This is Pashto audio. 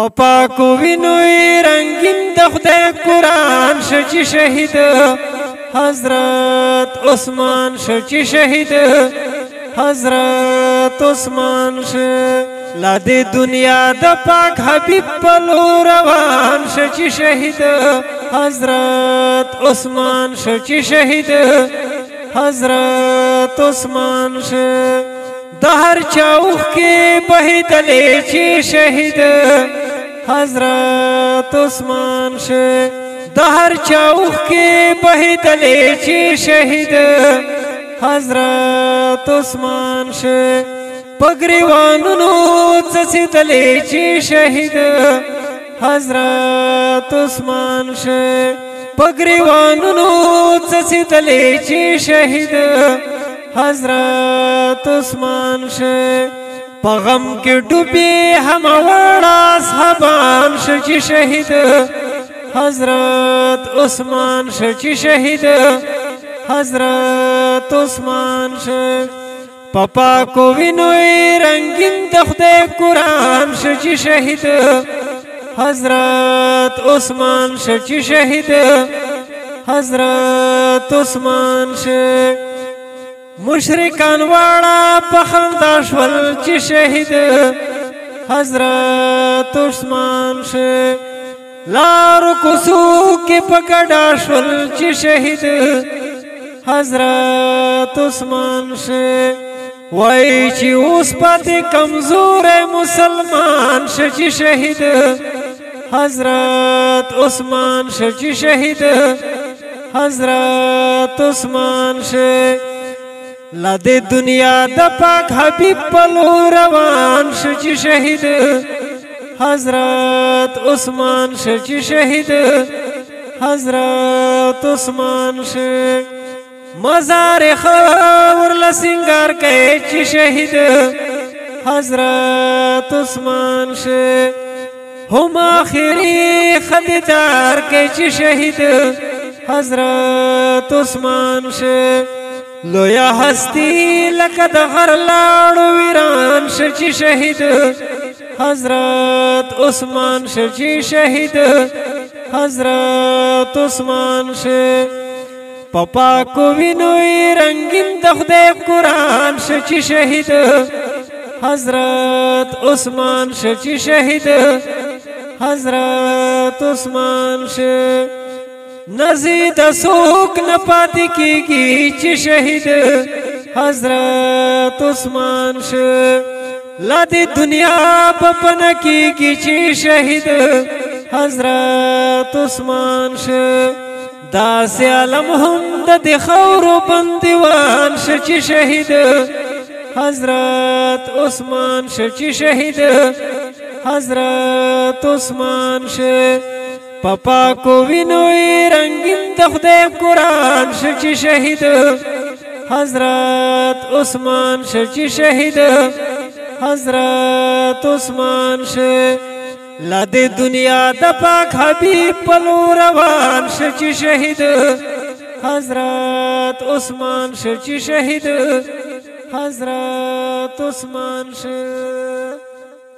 پاکو وینوی رنگین د خدای قرآن شچی شهید حضرت عثمان شچی شهید حضرت عثمان شه لا د دنیا د پاک حبیب پلو روان شچی شهید حضرت عثمان شچی شهید حضرت عثمان شه د هر چاوخ کې بهیدلې چې شهید حضرت عثمان شه د هر چاوخ کې بهیدلې چې شهید حضرت عثمان شه پګریوانونو څڅیدلې چې شهید حضرت عثمان شه پګریوانونو څڅیدلې چې شهید حضرت عثمان شه پغم کې ډوبې هموړه صحابان شچی شهید حضرت عثمان شچی شهید حضرت عثمان شه پپا کو وینوی رنگین د خدای قرآن شچی شهید حضرت عثمان شچی شهید حضرت عثمان شه مشرکان واړه په خندا شول چې شهید حضرت عثمان شه لارو کوڅو کې په ګډا شول چې شهید حضرت عثمان شه وای چې اوس پاتې کمزور مسلمان شه چې شهید حضرت عثمان شه چې شهید حضرت عثمان شه لا د دنیا د پاک حبیب پلو روان شچی شهید حضرت عثمان شچی شهید حضرت عثمان شه مزار خور لسنگار کئ چې شهید حضرت عثمان شه هم آخری خدیدار کئ چې شهید حضرت عثمان شه لویا هستی لکه د غر لاړو ویران شچی شهید حضرت عثمان شچی شهید حضرت عثمان شه پپا کو وینوی رنگین د خدای قرآن شچی شهید حضرت عثمان شچی شهید حضرت عثمان شه نزید سوک نپاتی کیگی چی شهید حضرت عثمان شه لا دی دنیا پپن کیگی چی شهید حضرت عثمان شه داس علم هم د خورو بندیوان شه چی شهید حضرت عثمان شه چی شهید حضرت عثمان شه پپا کو وینوی رنگین د خدای قرآن شچی شهید حضرت عثمان شچی شهید حضرت عثمان شه لا د دنیا د پاک حبیب پلو روان شچی شهید حضرت عثمان شچی شهید حضرت عثمان شه